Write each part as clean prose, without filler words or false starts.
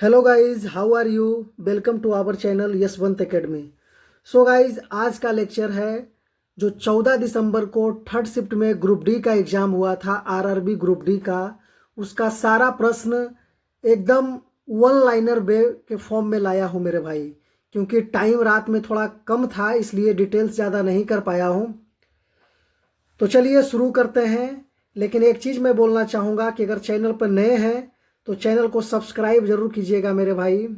Hello guys, how are you? Welcome to our channel Yashwant Academy. So guys, आज का lecture है जो 14 दिसंबर को थर्ड शिफ्ट में ग्रुप डी का एग्ज़ाम हुआ था, आरआरबी ग्रुप डी का। उसका सारा प्रश्न एकदम वन लाइनर वे के फॉर्म में लाया हूँ मेरे भाई, क्योंकि टाइम रात में थोड़ा कम था, इसलिए डिटेल्स ज़्यादा नहीं कर पाया हूँ। तो चलिए शुरू करते हैं। लेकिन एक चीज़ मैं बोलना चाहूँगा कि अगर चैनल पर नए हैं तो चैनल को सब्सक्राइब ज़रूर कीजिएगा मेरे भाई,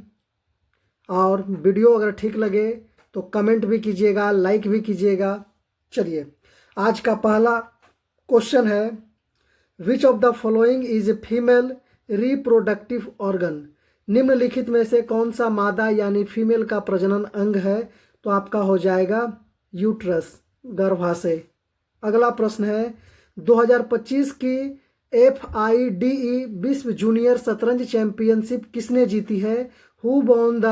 और वीडियो अगर ठीक लगे तो कमेंट भी कीजिएगा, लाइक भी कीजिएगा। चलिए, आज का पहला क्वेश्चन है, which of the following is a female reproductive organ? निम्नलिखित में से कौन सा मादा यानी फीमेल का प्रजनन अंग है? तो आपका हो जाएगा यूट्रस, गर्भाशय। अगला प्रश्न है, 2025 की FIDE विश्व जूनियर शतरंज चैंपियनशिप किसने जीती है? Who won the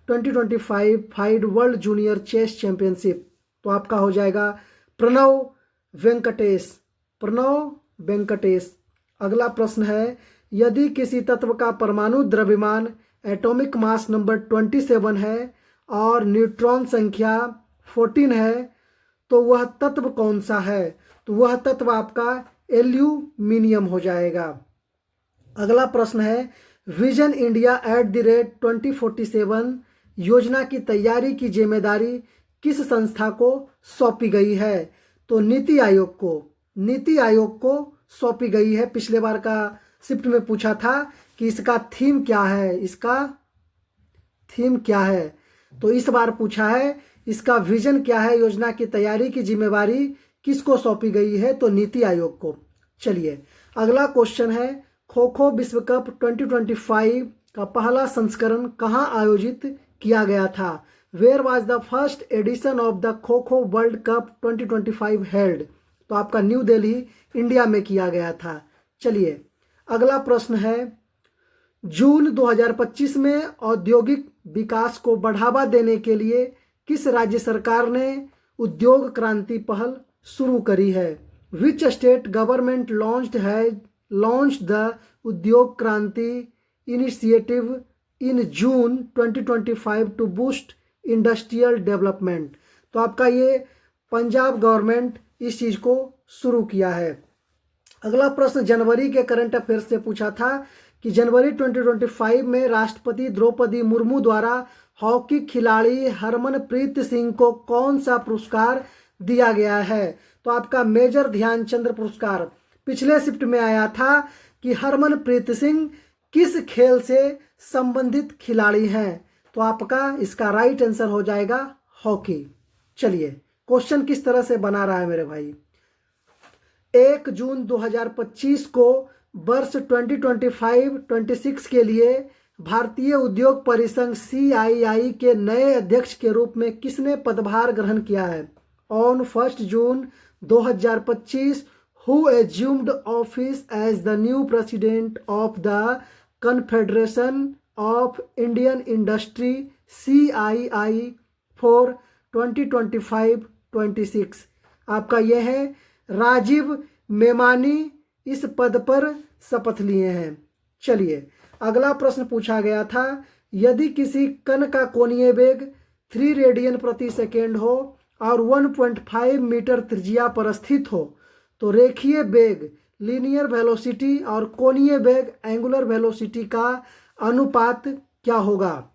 2025 FIDE world junior chess championship? तो आपका हो जाएगा प्रणव वेंकटेश, प्रणव वेंकटेश। अगला प्रश्न है, यदि किसी तत्व का परमाणु द्रव्यमान एटॉमिक मास नंबर 27 है और न्यूट्रॉन संख्या 14 है तो वह तत्व कौन सा है? तो वह तत्व आपका एल्यूमिनियम हो जाएगा। अगला प्रश्न है, विजन इंडिया @2047 योजना की तैयारी की जिम्मेदारी किस संस्था को सौंपी गई है? तो नीति आयोग को, नीति आयोग को सौंपी गई है। पिछले बार का शिफ्ट में पूछा था कि इसका थीम क्या है, इसका थीम क्या है? तो इस बार पूछा है इसका विजन क्या है, योजना की तैयारी की जिम्मेवारी किसको सौंपी गई है? तो नीति आयोग को। चलिए, अगला क्वेश्चन है, खो खो विश्व कप 2025 का पहला संस्करण कहाँ आयोजित किया गया था? Where was the first edition of the Kho Kho world cup 2025 held? तो आपका न्यू दिल्ली, इंडिया में किया गया था। चलिए, अगला प्रश्न है, जून 2025 में औद्योगिक विकास को बढ़ावा देने के लिए किस राज्य सरकार ने उद्योग क्रांति पहल शुरू करी है? Which state government launched the Udyog Kranti initiative in June 2025 to boost industrial development? तो आपका ये पंजाब गवर्नमेंट इस चीज़ को शुरू किया है। अगला प्रश्न जनवरी के करंट अफेयर्स से पूछा था कि जनवरी 2025 में राष्ट्रपति द्रौपदी मुर्मू द्वारा हॉकी खिलाड़ी हरमनप्रीत सिंह को कौन सा पुरस्कार दिया गया है? तो आपका मेजर ध्यानचंद पुरस्कार। पिछले शिफ्ट में आया था कि हरमनप्रीत सिंह किस खेल से संबंधित खिलाड़ी हैं? तो आपका इसका राइट आंसर हो जाएगा हॉकी। चलिए, क्वेश्चन किस तरह से बना रहा है मेरे भाई, 1 जून 2025 को वर्ष 2025-26 के लिए भारतीय उद्योग परिसंघ CII के नए अध्यक्ष के रूप में किसने पदभार ग्रहण किया है? On 1 June 2025 who assumed office as the new president of the Confederation of Indian Industry CII for 2025-26? आपका यह है राजीव मेमानी, इस पद पर शपथ लिए हैं। चलिए, अगला प्रश्न पूछा गया था, यदि किसी कण का कोणीय वेग 3 रेडियन प्रति सेकेंड हो और 1.5 मीटर त्रिज्या पर स्थित हो तो रेखीय वेग लीनियर वेलोसिटी और कोणीय वेग एंगुलर वेलोसिटी का अनुपात क्या होगा?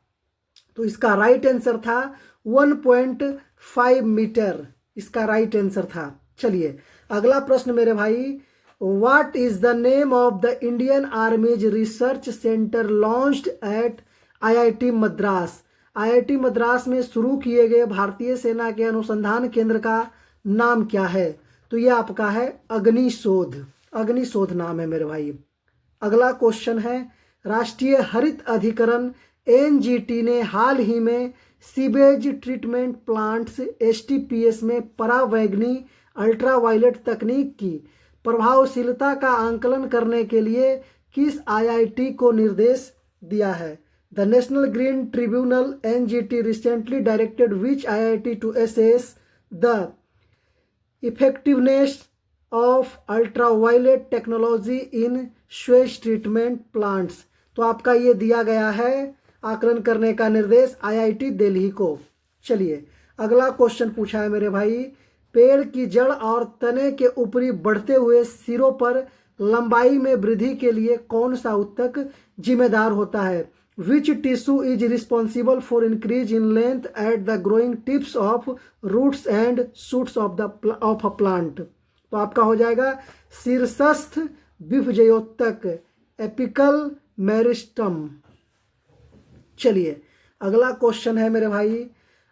तो इसका राइट आंसर था 1.5 मीटर, इसका राइट आंसर था। चलिए, अगला प्रश्न मेरे भाई, what is the name of the Indian Army's research centre launched at IIT Madras? IIT Madras में शुरू किए गए भारतीय सेना के अनुसंधान केंद्र का नाम क्या है? तो यह आपका है अग्निशोध, अग्निशोध नाम है मेरे भाई। अगला क्वेश्चन है, राष्ट्रीय हरित अधिकरण NGT ने हाल ही में सीवेज ट्रीटमेंट प्लांट्स STPS में परावैंगनी अल्ट्रावायलेट तकनीक की प्रभावशीलता का आंकलन करने के लिए किस IIT को निर्देश दिया है? The National Green Tribunal NGT recently directed which IIT to assess the effectiveness of ultraviolet technology in sewage treatment plants? तो आपका ये दिया गया है आकलन करने का निर्देश IIT दिल्ली को। चलिए अगला क्वेश्चन पूछा है मेरे भाई, पेड़ की जड़ और तने के ऊपरी बढ़ते हुए सिरों पर लंबाई में वृद्धि के लिए कौन सा ऊतक जिम्मेदार होता है? Which tissue is responsible for increase in length at the growing tips of roots and shoots of a plant? तो आपका हो जाएगा शीर्षस्थ विभजयोतक, एपिकल मेरिस्टम। चलिए अगला क्वेश्चन है मेरे भाई,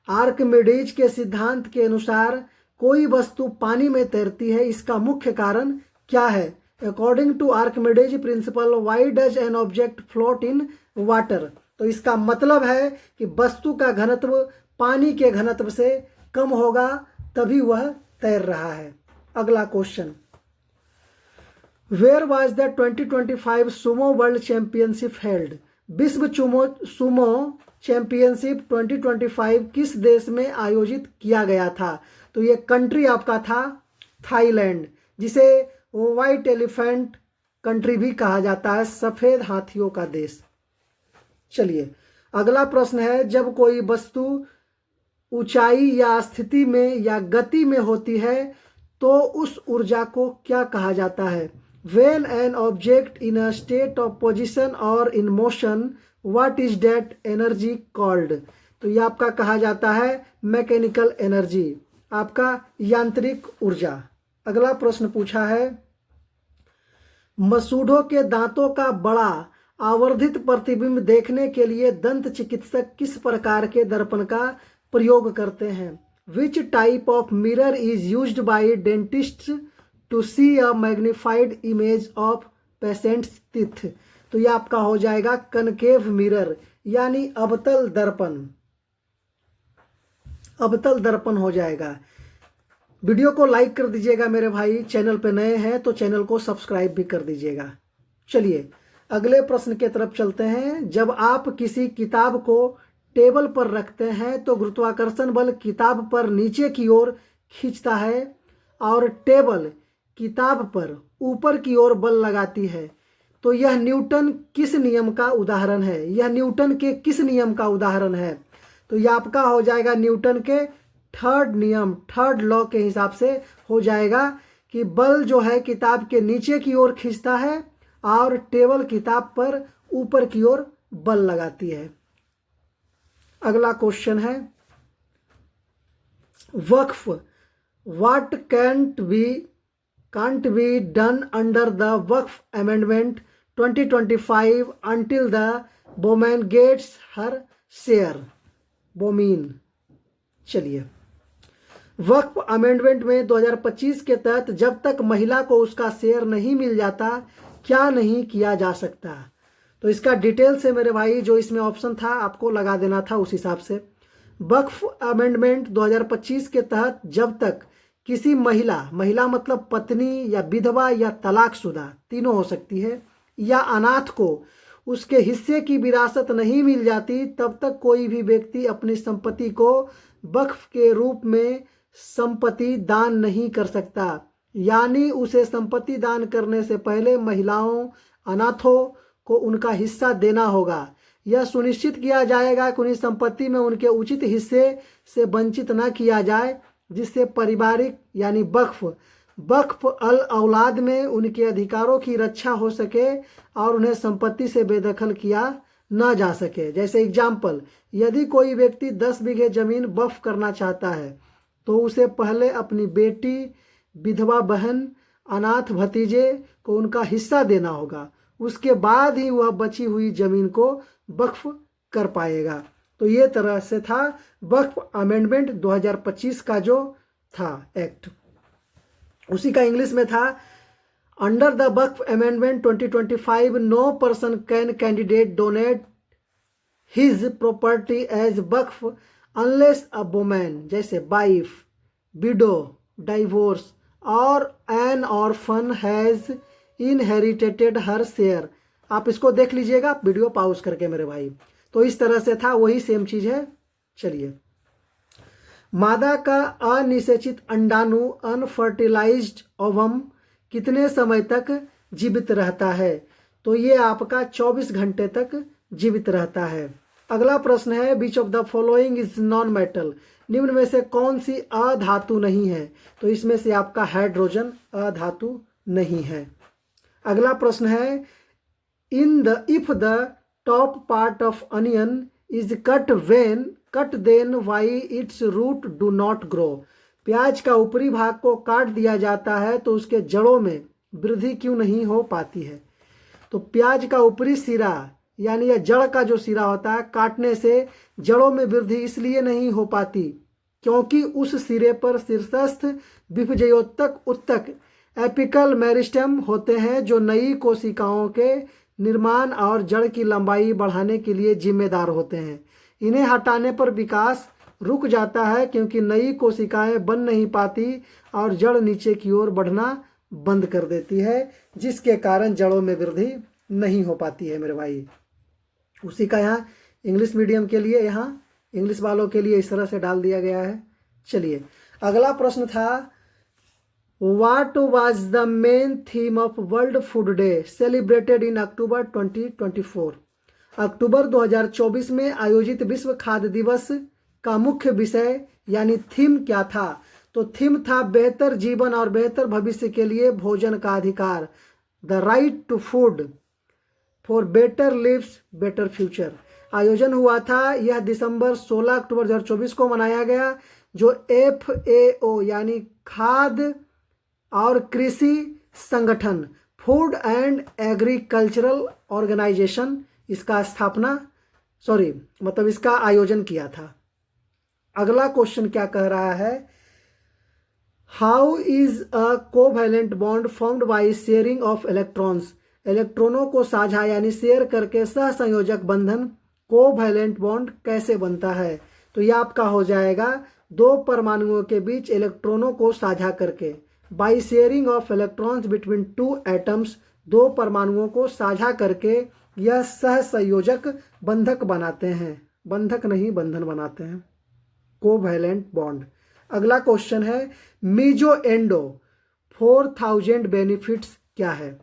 आर्किमिडीज के सिद्धांत के अनुसार कोई वस्तु पानी में तैरती है, इसका मुख्य कारण क्या है? According to Archimedes principle why does an object float in water? तो इसका मतलब है कि वस्तु का घनत्व पानी के घनत्व से कम होगा तभी वह तैर रहा है। अगला question, where was the 2025 sumo world championship held? विश्व सुमो चैंपियनशिप 2025 किस देश में आयोजित किया गया था? तो ये कंट्री आपका था थाईलैंड, जिसे व्हाइट एलिफेंट कंट्री भी कहा जाता है, सफेद हाथियों का देश। चलिए अगला प्रश्न है, जब कोई वस्तु ऊंचाई या स्थिति में या गति में होती है तो उस ऊर्जा को क्या कहा जाता है? When an object in a state of position or in motion, what is that energy called? तो ये आपका कहा जाता है मैकेनिकल एनर्जी, आपका यांत्रिक ऊर्जा। अगला प्रश्न पूछा है, मसूड़ों के दांतों का बड़ा आवर्धित प्रतिबिंब देखने के लिए दंत चिकित्सक किस प्रकार के दर्पण का प्रयोग करते हैं? Which type of mirror is used by dentists to see a magnified image of patient's teeth? तो ये आपका हो जाएगा कनकेव मिरर, यानी अवतल दर्पण। अवतल दर्पण हो जाएगा। वीडियो को लाइक कर दीजिएगा मेरे भाई, चैनल पे नए हैं तो चैनल को सब्सक्राइब भी कर दीजिएगा। चलिए अगले प्रश्न की तरफ चलते हैं, जब आप किसी किताब को टेबल पर रखते हैं तो गुरुत्वाकर्षण बल किताब पर नीचे की ओर खींचता है और टेबल किताब पर ऊपर की ओर बल लगाती है, तो यह न्यूटन किस नियम का उदाहरण है? यह न्यूटन के किस नियम का उदाहरण है? तो यह आपका हो जाएगा न्यूटन के थर्ड नियम, थर्ड लॉ के हिसाब से हो जाएगा कि बल जो है किताब के नीचे की ओर खींचता है और टेबल किताब पर ऊपर की ओर बल लगाती है। अगला क्वेश्चन है, वक्फ, what can't be done under the Waqf Amendment 2025 until the woman gets her share? बोमीन। चलिए वक्फ अमेंडमेंट में 2025 के तहत जब तक महिला को उसका शेयर नहीं मिल जाता क्या नहीं किया जा सकता? तो इसका डिटेल से मेरे भाई जो इसमें ऑप्शन था आपको लगा देना था उस हिसाब से। वक्फ अमेंडमेंट 2025 के तहत जब तक किसी महिला मतलब पत्नी या विधवा या तलाकशुदा, तीनों हो सकती है, या अनाथ को उसके हिस्से की विरासत नहीं मिल जाती, तब तक कोई भी व्यक्ति अपनी संपत्ति को वक्फ के रूप में संपत्ति दान नहीं कर सकता। यानी उसे संपत्ति दान करने से पहले महिलाओं, अनाथों को उनका हिस्सा देना होगा। यह सुनिश्चित किया जाएगा कि उन्हें संपत्ति में उनके उचित हिस्से से वंचित न किया जाए, जिससे पारिवारिक यानी वक्फ अल औलाद में उनके अधिकारों की रक्षा हो सके और उन्हें संपत्ति से बेदखल किया न जा सके। जैसे एग्जाम्पल, यदि कोई व्यक्ति 10 बीघे जमीन वक्फ करना चाहता है तो उसे पहले अपनी बेटी, विधवा बहन, अनाथ भतीजे को उनका हिस्सा देना होगा, उसके बाद ही वह बची हुई जमीन को वक्फ कर पाएगा। तो ये तरह से था वक्फ अमेंडमेंट 2025 का जो था एक्ट। उसी का इंग्लिश में था, under the Waqf amendment 2025 no person can candidate donate his property as Waqf unless a woman, जैसे वाइफ, विडो, डाइवोर्स और an orphan has inherited her share. आप इसको देख लीजिएगा वीडियो पॉज करके मेरे भाई। तो इस तरह से था, वही सेम चीज है। चलिए, मादा का अनिषेचित अंडाणु अनफर्टिलाइज्ड ओवम कितने समय तक जीवित रहता है? तो ये आपका 24 घंटे तक जीवित रहता है। अगला प्रश्न है, which of the following is non metal, निम्न में से कौन सी अधातु नहीं है? तो इसमें से आपका हाइड्रोजन अधातु नहीं है। अगला प्रश्न है, if the top part of onion is cut then why its root do not grow, प्याज का ऊपरी भाग को काट दिया जाता है तो उसके जड़ों में वृद्धि क्यों नहीं हो पाती है? तो प्याज का ऊपरी सिरा यानी यह जड़ का जो सिरा होता है, काटने से जड़ों में वृद्धि इसलिए नहीं हो पाती क्योंकि उस सिरे पर शीर्षस्थ विभजयोतक उत्तक एपिकल मेरिस्टेम होते हैं जो नई कोशिकाओं के निर्माण और जड़ की लंबाई बढ़ाने के लिए जिम्मेदार होते हैं। इन्हें हटाने पर विकास रुक जाता है क्योंकि नई कोशिकाएं बन नहीं पाती और जड़ नीचे की ओर बढ़ना बंद कर देती है, जिसके कारण जड़ों में वृद्धि नहीं हो पाती है मेरे भाई। उसी का यहाँ इंग्लिश मीडियम के लिए, यहाँ इंग्लिश वालों के लिए इस तरह से डाल दिया गया है। चलिए अगला प्रश्न था, what was the main theme of World Food Day celebrated in October 2024? अक्टूबर 2024 में आयोजित विश्व खाद्य दिवस का मुख्य विषय यानी थीम क्या था? तो थीम था बेहतर जीवन और बेहतर भविष्य के लिए भोजन का अधिकार, the right to food for better lives better future. आयोजन हुआ था यह दिसंबर 16 अक्टूबर 2024 को मनाया गया, जो FAO यानी खाद्य और कृषि संगठन, फूड एंड एग्रीकल्चरल ऑर्गेनाइजेशन, इसका इसका आयोजन किया था। अगला क्वेश्चन क्या कह रहा है, how is a covalent bond formed by sharing of electrons? इलेक्ट्रॉनों को साझा यानी शेयर करके सहसंयोजक बंधन कोवैलेंट बॉन्ड कैसे बनता है? तो यह आपका हो जाएगा दो परमाणुओं के बीच इलेक्ट्रॉनों को साझा करके, by sharing of electrons between two atoms, दो परमाणुओं को साझा करके यह सहसंयोजक बंधक बनाते हैं, बंधक नहीं बंधन बनाते हैं, कोवैलेंट बॉन्ड। अगला क्वेश्चन है, मीजो एंडो 4000 बेनिफिट्स क्या है?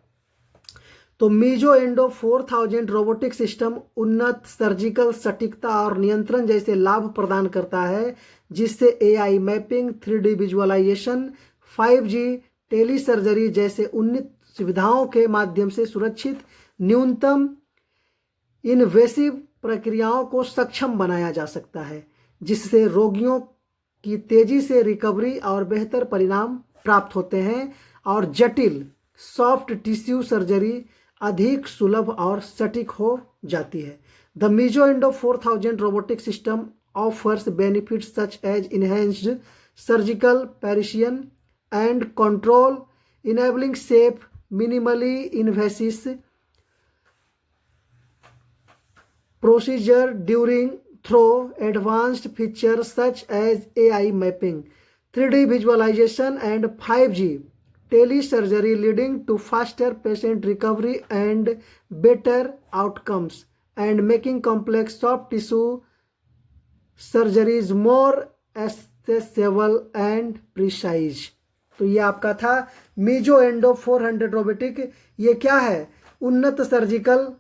तो मीजो एंडो 4000 रोबोटिक सिस्टम उन्नत सर्जिकल सटीकता और नियंत्रण जैसे लाभ प्रदान करता है, जिससे AI mapping, 3D visualisation, 5G telesurgery जैसे उन्नत सुविधाओं के माध्यम से सुरक्षित न्यूनतम इनवेसिव प्रक्रियाओं को सक्षम बनाया जा सकता है, जिससे रोगियों की तेजी से रिकवरी और बेहतर परिणाम प्राप्त होते हैं और जटिल सॉफ्ट टिश्यू सर्जरी अधिक सुलभ और सटीक हो जाती है। The Mizo Endo 4000 robotic system offers benefits such as enhanced surgical precision and control, enabling safe minimally invasive procedure during through advanced features such as AI mapping, 3D visualization and 5G telesurgery, leading to faster patient recovery and better outcomes, and making complex soft tissue surgeries more accessible and precise। तो ये आपका था meso endo 400 robotic. ये क्या है? उन्नत surgical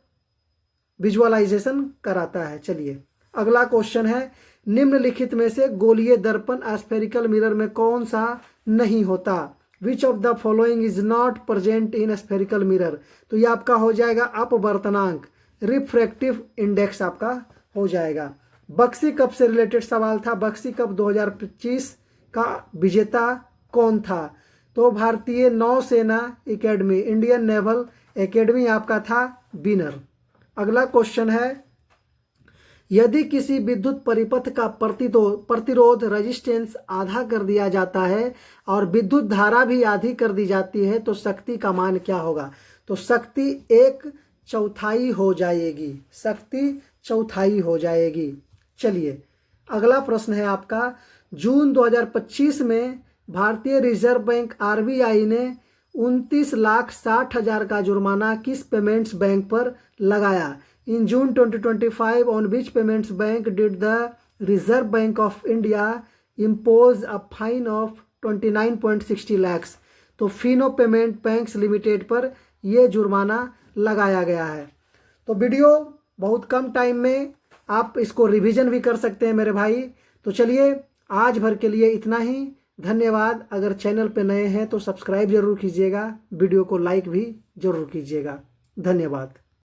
visualisation कराता है। चलिए अगला क्वेश्चन है, निम्नलिखित में से गोलीय दर्पण स्फेरिकल मिरर में कौन सा नहीं होता? Which of the following is not present in spherical mirror? तो ये आपका हो जाएगा अपवर्तनांक, रिफ्रैक्टिव इंडेक्स आपका हो जाएगा। बक्सी कप से रिलेटेड सवाल था, बक्सी कप 2025 का विजेता कौन था? तो भारतीय नौसेना एकेडमी, इंडियन नेवल एकेडमी आपका था विनर। अगला क्वेश्चन है, यदि किसी विद्युत परिपथ का प्रतिरोध रेजिस्टेंस आधा कर दिया जाता है और विद्युत धारा भी आधी कर दी जाती है तो शक्ति का मान क्या होगा? तो शक्ति 1/4 हो जाएगी, शक्ति 1/4 हो जाएगी। चलिए अगला प्रश्न है आपका, जून 2025 में भारतीय रिजर्व बैंक RBI ने 29,60,000 का जुर्माना किस पेमेंट्स बैंक पर लगाया? इन June 2025 on which payments bank did the reserve bank of India impose a fine of 29.60 lakh? तो फिनो पेमेंट बैंक्स लिमिटेड पर यह जुर्माना लगाया गया है। तो वीडियो बहुत कम टाइम में आप इसको रिवीजन भी कर सकते हैं मेरे भाई। तो चलिए आज भर के लिए इतना ही। धन्यवाद। अगर चैनल पे नए हैं तो सब्सक्राइब जरूर कीजिएगा, वीडियो को लाइक भी जरूर कीजिएगा। धन्यवाद।